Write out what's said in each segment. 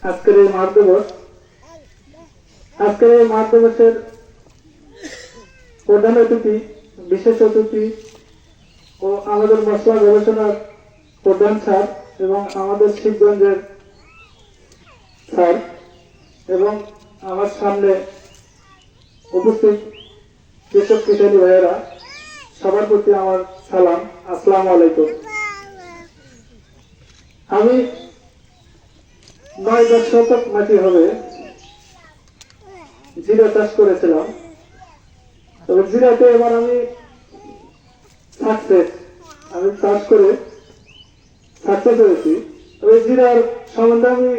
আজকের এই মাঠ দিবসের প্রধান অতিথি, বিশেষ অতিথি ও আমাদের মশলা গবেষণার প্রধান স্যার এবং আমাদের শিবগঞ্জের স্যার এবং আমার সামনে উপস্থিত কৃষক কিষানী ভাইয়েরা, সবার প্রতি আমার সালাম, আসসালামু আলাইকুম। আমি 9-10 শতক মাটি হবে জিরা চাষ করেছিলাম, তবে জিরাতে এবার আমি চাষ করে সাকসেস হয়েছি। তবে জিরার সম্বন্ধে আমি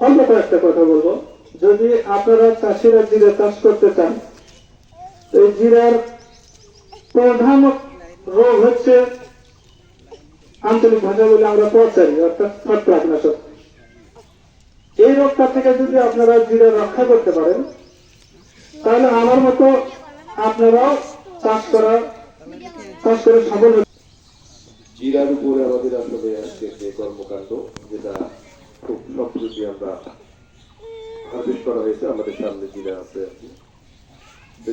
অল্প কয়েকটা কথা বলবো। যদি আপনারা চাষিরা জিরা চাষ করতে চান, এই জিরার প্রধান রোগ হচ্ছে আঞ্চলিক ভাষা বলে আমরা পচারি, অর্থাৎ ছত্রাকনাশক। এই রোগটা থেকে যদি আপনারা জিরা রক্ষা করতে পারেন, তাহলে আমার মতো আপনারাও চাষ করে সফল। জিরার উপরে আমাদের আসলে আজকে যে কর্মকাণ্ড, যেটা খুব সম্প্রতি আমরা হারভেস্ট করা হয়েছে, আমাদের সামনে জিরা আছে।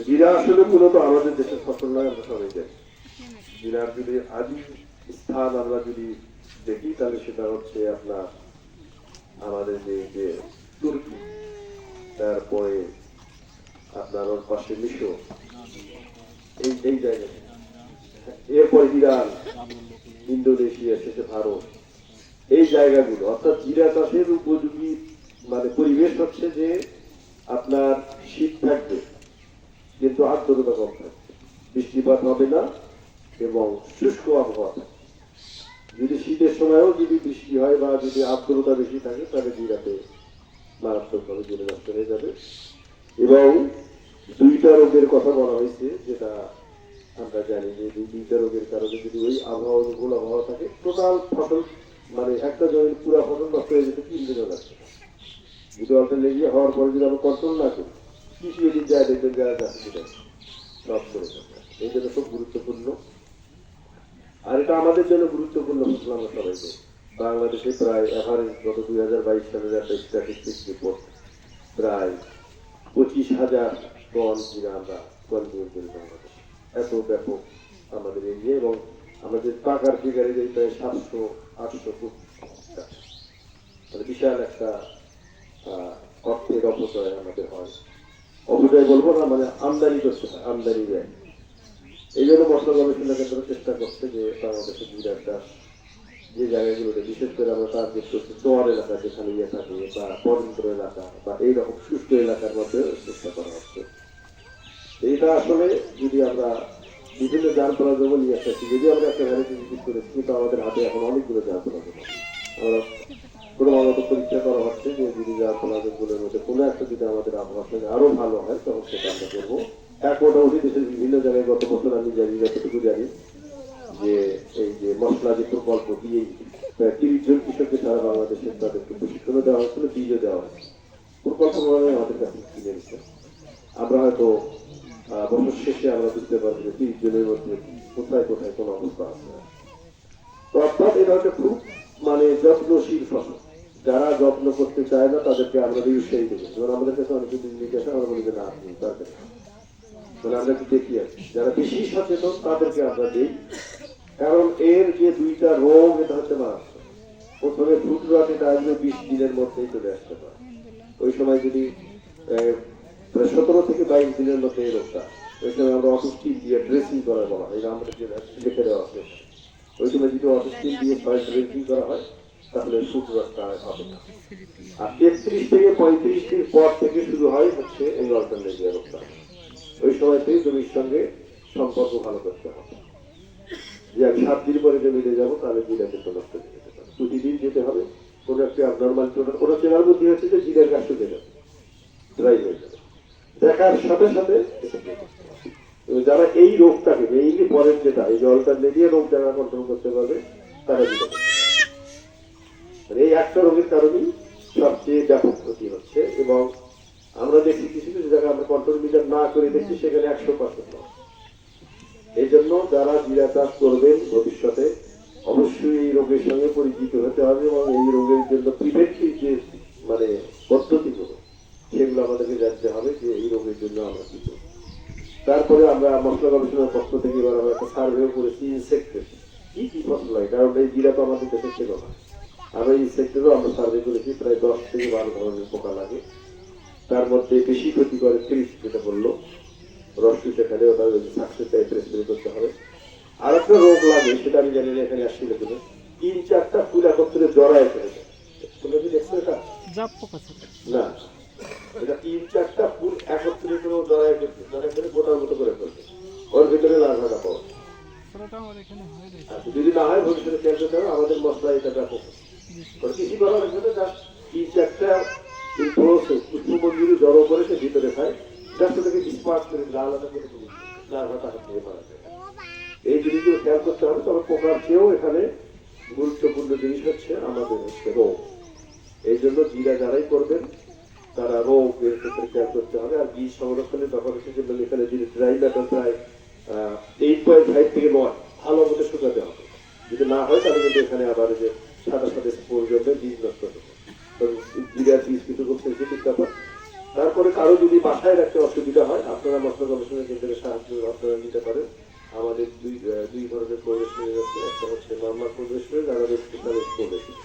জিরা আসলে মূলত আমাদের দেশের ফসল নয়, আমরা সবাই জানি। জিরার যদি আদি স্থান আমরা যদি দেখি, তাহলে সেটা হচ্ছে আপনার আমাদের যে তুর্কি, তারপরে আপনার ওর পাশে মিশর, এই জায়গায়, এরপর ইরান, ইন্দোনেশিয়া, শেষে ভারত, এই জায়গাগুলো। অর্থাৎ জিরা চাষের উপযোগী পরিবেশ হচ্ছে যে আপনার শীত থাকবে কিন্তু আর্দ্রতা কম থাকবে, বৃষ্টিপাত হবে না এবং শুষ্ক আবহাওয়া থাকবে। যদি শীতের সময়ও যদি বৃষ্টি হয় বা যদি আর্দ্রতা বেশি থাকে, তাহলে জিরাতে মারাত্মকভাবে জিরা নষ্ট হয়ে যাবে। এবং 2টা রোগের কথা বলা হয়েছে, যেটা আমরা জানি যে 2টা রোগের কারণে যদি ওই আবহাওয়া অনুকূল আবহাওয়া থাকে, টোটাল ফসল একটা জমির পুরা ফসল নষ্ট হয়ে যেতে 3 দিনও লাগবে। যদি অল্টারনেটিভ হওয়ার পরে যদি আমরা কন্ট্রোল না করি, কৃষি যদি যায় দেখবেন যারা চাষি সেটা সব করে যাবে। এই জন্য খুব গুরুত্বপূর্ণ। আর এটা আমাদের জন্য গুরুত্বপূর্ণ ফসল। আমরা সবাইকে বাংলাদেশে প্রায় এভারেজ গত 2022 সালের একটা স্ট্যাটিস্টিক্স রিপোর্ট, প্রায় 25,000 টন জিরা আমরা কনজিউম করি বাংলাদেশ। এত ব্যাপক আমাদের এরিয়া, এবং আমাদের টাকার ফিগারে যে প্রায় 700-800 কোটি, বিশাল একটা অর্থের অপচয় আমাদের হয়। অপচয় বলবো না, আমদানি করতে হয়, আমদানি ব্যয়। এই জন্য মশলা গবেষণা কেন্দ্র চেষ্টা করছে যে বাংলাদেশের জিরা চাষ যে জায়গাগুলোতে, বিশেষ করে আমরা টার্গেট করছি চর এলাকা, যেখানে ইয়ে থাকে, বা পর্যন্ত এলাকা বা এইরকম শুষ্ক এলাকার মধ্যে চেষ্টা করা হচ্ছে। এইটা আসলে যদি আমরা বিভিন্ন জানপলা জমি নিয়ে আসছি, যদি আমরা একটা ভ্যারাইটি বিক্রি করেছি, কিন্তু আমাদের হাতে এখন অনেকগুলো জানপলা জমি। আমরা ক্রমাগত পরীক্ষা করা হচ্ছে যে যদি জানপলা জমিগুলোর মধ্যে কোনো একটা যদি আমাদের আবহাওয়ার সঙ্গে আরো ভালো হয়, তখন সেটা আমরা করবো। মোটামুটি দেশের বিভিন্ন জায়গায় গত বছর আমি জানি, যতটুকু জানি, যে এই যে মশলা যে প্রকল্প দিয়ে প্রায় 30 জন কৃষককে সারা বাংলাদেশে তাদেরকে প্রশিক্ষণও দেওয়া হয়েছিল, বীজও দেওয়া হয়েছে। প্রকল্প আমাদের কাছে কিনে নিচ্ছে। আমরা হয়তো বছর শেষে আমরা বুঝতে পারবো যে 30 জনের মধ্যে কোথায় কোথায় কোন অবস্থা আছে। তো অর্থাৎ এটা হচ্ছে খুব যত্নশীল ফসল। যারা যত্ন করতে চায় না তাদেরকে আমরা উৎসাহী দেবো। যেমন আমাদের কাছে অনেক জিনিস আসে, আমরা বলি যে না, আপনি দরকার আমরা কি দেখি আছি, যারা বেশি সচেতন তাদেরকে আমরা দিই। কারণ এর যে 2টা রোগ, এটা হচ্ছে মারাত্মক। প্রথমে ফ্রুট রট, এটা আসবে 20 দিনের মধ্যেই চলে আসতে পারে। ওই সময় যদি প্রায় 17 থেকে 22 দিনের মধ্যে এই রোগটা, ওই সময় আমরা অটোস্টিন দিয়ে ড্রেসিং করা বলা হয়, আমাদের যে লিখে দেওয়া আছে, ওই সময় যদি অটোস্টিন দিয়ে ড্রেসিং করা হয়, তাহলে ফ্রুট রটটা হবে না। আর 33 থেকে 35 দিন পর থেকে শুরু হয় হচ্ছে এই অল্টারনেটিভ রোগটা। ওই সময় থেকে জমির সঙ্গে সম্পর্ক ভালো করতে হবে। যে আমি 7 দিন পরে জমিতে যাবো, তাহলে জিরা কিন্তু নষ্ট হয়ে যেতে পারে। প্রতিদিন যেতে হবে। কোনো একটা নর্মাল ওরা চেনার বুদ্ধি হচ্ছে যে জিরার গাছ শুকে যাবে, ড্রাই হয়ে যাবে, দেখার সাথে সাথে। যারা এই রোগটাকে মেইনলি পরের যেটা এই অল্টারনেটিভ রোগ যারা কন্ট্রোল করতে পারবে, তারা জিরা, এই একটা রোগের কারণেই সবচেয়ে ব্যাপক ক্ষতি হচ্ছে। এবং আমরা দেখি কিছু কিছু জায়গায় আমরা কন্ট্রোল মিটার না করে দেখছি সেখানে 100% লস। এই জন্য যারা জিরা চাষ করবেন ভবিষ্যতে, অবশ্যই এই রোগের সঙ্গে পরিচিত হতে হবে এবং এই রোগের জন্য প্রিভেন্টিভ যে তারপরে আমরা মশলা গবেষণার পক্ষ থেকে এবার আমরা একটা সার্ভেও করেছি ইনসেক্টের কি কি ফসল হয়, কারণ এই জিরা তো আমাদের দেশে ছিল না। আমরা ইনসেক্টেরও আমরা সার্ভে করেছি, প্রায় 10 থেকে 12 ধরনের পোকা লাগে। তার মধ্যে বেশি ক্ষতি করে ফ্রিজ, যেটা বললো রসটি সেখানে ওটা সাকসেস টাইপের স্প্রে করতে হবে। আর একটা রোগ লাগে, সেটা আমি জানি না এখানে আসছিল কিনা, 3-4টা ফুল একত্রে জড়ায় ফেলেছে। তোমরা কি দেখছো এটা? না, এটা 3-4টা ফুল একত্রে করে জড়ায় ফেলছে, জড়ায় ফেলে গোটার মতো করে ফেলছে, ওর ভিতরে লার্ভাটা পাওয়া। আচ্ছা, যদি না হয় ভবিষ্যতে খেয়াল করতে হবে, আমাদের মশলা এটা ব্যাপক কৃষি করার জন্য জাস্ট 3-4টা পুষ্পমঞ্জুরি জড়ো করে সে ভিতরে খায়, জাস্ট ওটাকে ডিসপার্স করে আলাদা করে লার্ভাটা হাত থেকে মারা যায়। এই জিনিসগুলো খেয়াল করতে হবে। তবে পোকার চেয়েও এখানে গুরুত্বপূর্ণ জিনিস হচ্ছে আমাদের হচ্ছে রোগ। এই জন্য জিরা যারাই করবেন তারা রোগের ক্ষেত্রে খেয়াল করতে হবে। আর বীজ সংরক্ষণের ব্যাপার হচ্ছে যে এখানে যদি ড্রাই ম্যাটার প্রায় 8.5 থেকে 9 ভালো মতো শুকাতে হবে। যদি না হয় তাহলে কিন্তু এখানে আবার যে সাদা সাদা স্পোর জন্য বীজ নষ্ট হবে। জিরার বীজ কিন্তু খুব সেন্সিটিভ ব্যাপার। তারপরে কারো যদি বাসায় রাখতে অসুবিধা হয়, আপনারা মশলা গবেষণা কেন্দ্রের সাহায্য আপনারা নিতে পারেন। আমাদের দুই ধরনের প্রবেশনের আছে, একটা হচ্ছে নর্মাল প্রবেশনের, আর স্পেশালিস্ট প্রবেশন।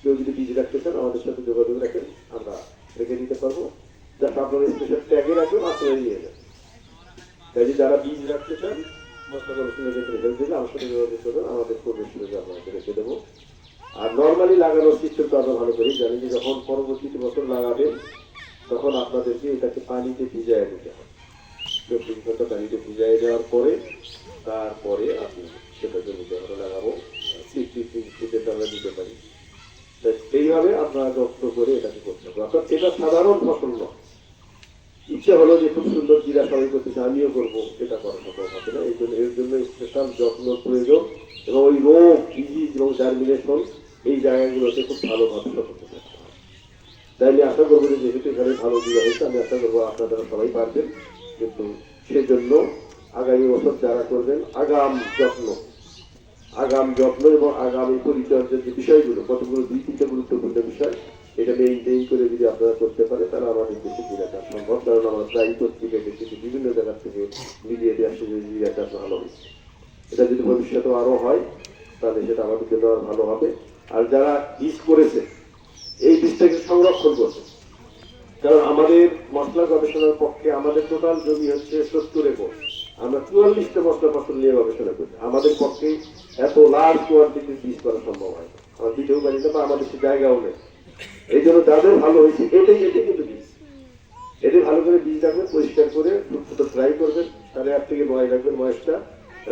কেউ যদি বীজ রাখতে চান আমাদের সাথে যোগাযোগ রাখেন, আমরা রেখে দিতে পারবো। যাতে আপনারা স্পেশাল ট্যাগে রাখবেন, আপনারা নিয়ে যান। তাই যারা বীজ রাখতে চান মশলা গবেষণা কেন্দ্রে হেল্প দিলে আমার সাথে যোগাযোগ করবেন, আমাদের প্রবেশনে আপনাকে রেখে দেবো। আর নর্মালি লাগানোর সিস্টেমটা আমরা ভালো করি জানি যে যখন পরবর্তীতে বছর লাগাবেন তখন আপনাদেরকে এটাকে পানিতে ভিজায় দিতে হবে। 24 ঘন্টা পানিতে ভিজাই দেওয়ার পরে তারপরে আপনি সেটা জমিতে আমরা লাগাবো। যেটা আমরা দিতে পারি, এইভাবে আপনারা যত্ন করে এটাকে করতে হবে। অর্থাৎ এটা সাধারণ ফসল নয়। ইচ্ছা হলো যে খুব সুন্দর জিরা সবাই করতেছে, আমিও করবো, এটা করা সম্ভব হবে না। এর জন্য স্পেশাল যত্ন প্রয়োজন এবং ওই রোগ, ডিজিজ এবং জার্মিনেশন এই জায়গাগুলোতে খুব ভালোভাবে সতর্ক থাকতে হবে। তাই আমি আশা করবো যে যেহেতু এখানে ভালো জিরা হয়েছে, আমি আশা করবো আপনারা সবাই পারবেন। কিন্তু সেজন্য আগামী বছর যারা করবেন আগাম যত্ন এবং আগামী পরিচর্যার যে বিষয়গুলো, কতগুলো 2-3টা গুরুত্বপূর্ণ বিষয়, এটা মেইনটেইন করে যদি আপনারা করতে পারে তাহলে আমাদের দেশে জিরা চাষ সম্ভব। কারণ আমরা প্রায় পত্রিকায় দেখেছি বিভিন্ন জায়গা থেকে মিডিয়া দিয়ে আসছে যে জিরা চাষ ভালো হয়েছে। এটা যদি ভবিষ্যতে আরো হয় তাহলে সেটা আমাদের জন্য আর ভালো হবে। আর যারা বীজ করেছে এই বীজটাকে সংরক্ষণ করছে, কারণ আমাদের মশলা গবেষণার পক্ষে আমাদের টোটাল জমি হচ্ছে 70 একর, আমরা 44টা মশলা ফসল নিয়ে গবেষণা করি। আমাদের পক্ষে এত লার্জ কোয়ান্টিটির বীজ করা সম্ভব হয় না, আমার দিতেও পারি না বা আমাদের সে জায়গাও নেই। এই জন্য যাদের ভালো হয়েছে এটাই কিন্তু বীজ, এদের ভালো করে বীজ রাখবেন, পরিষ্কার করে ছোট ট্রাই করবেন, 8.5 থেকে 9 রাখবেন। ময়েসটা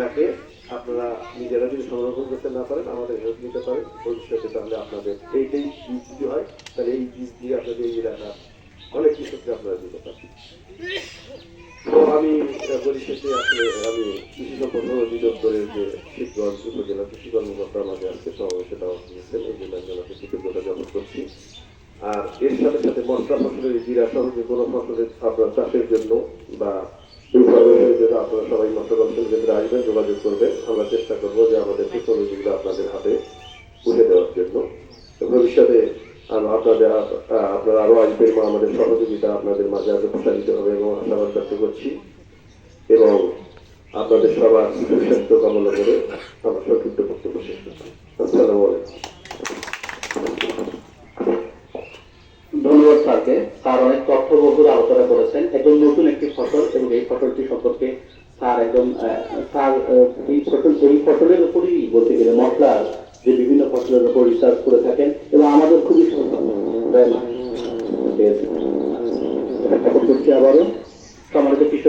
রাখে আপনারা নিজেরা যদি সংরক্ষণ করতে না পারেন আমাদের হেল্প নিতে পারেন ভবিষ্যতে। তাহলে আপনাদের এইটাই বীজ যদি হয় তাহলে এই বীজ দিয়ে আপনাদের এই এলাকা অনেক কৃষককে আপনারা দিতে পারেন। তো আমি পরিশেষে আসলে আমি কৃষি সম্পন্ন অধিদপ্তরের যে শিবগঞ্জ উপজেলা কৃষি কর্মকর্তা আমাদের আজকে সমাবেশটা দিয়েছেন, এই জন্য আমি ওনাকে কৃতজ্ঞতা জ্ঞাপন করছি। আর এর সাথে সাথে মশলা ফসলের জিরা সহ যে কোনো ফসলের আপনার চাষের জন্য বা ইনফরমেশনের জন্য আপনারা সবাই মশলা গবেষণা কেন্দ্রে আসবেন, যোগাযোগ করবেন। আমরা চেষ্টা করবো যে আমাদের টেকনোলজিগুলো আপনাদের হাতে তুলে দেওয়ার জন্য। ভবিষ্যতে আপনারা আরো আসবেন এবং আমাদের সহযোগিতা আপনাদের মাঝে আরো প্রসারিত হবে এবং আশাবাদ ব্যক্ত করছি। এবং আপনাদের সবার সুস্বাস্থ্য কামনা করে আমার সংক্ষিপ্ত বক্তব্য শেষ করছি। আসসালামু আলাইকুম। ধন্যবাদ স্যারকে। স্যার অনেক তথ্যবহুল আলোচনা করেছেন। একদম নতুন একটি ফসল এবং এই ফসলটি সম্পর্কে স্যার এই ফসলের উপরই বলতে গেলে মশলার যে বিভিন্ন ফসলের উপর রিসার্চ করে থাকেন এবং আমাদের খুবই আবারও সম্মানিত কৃষক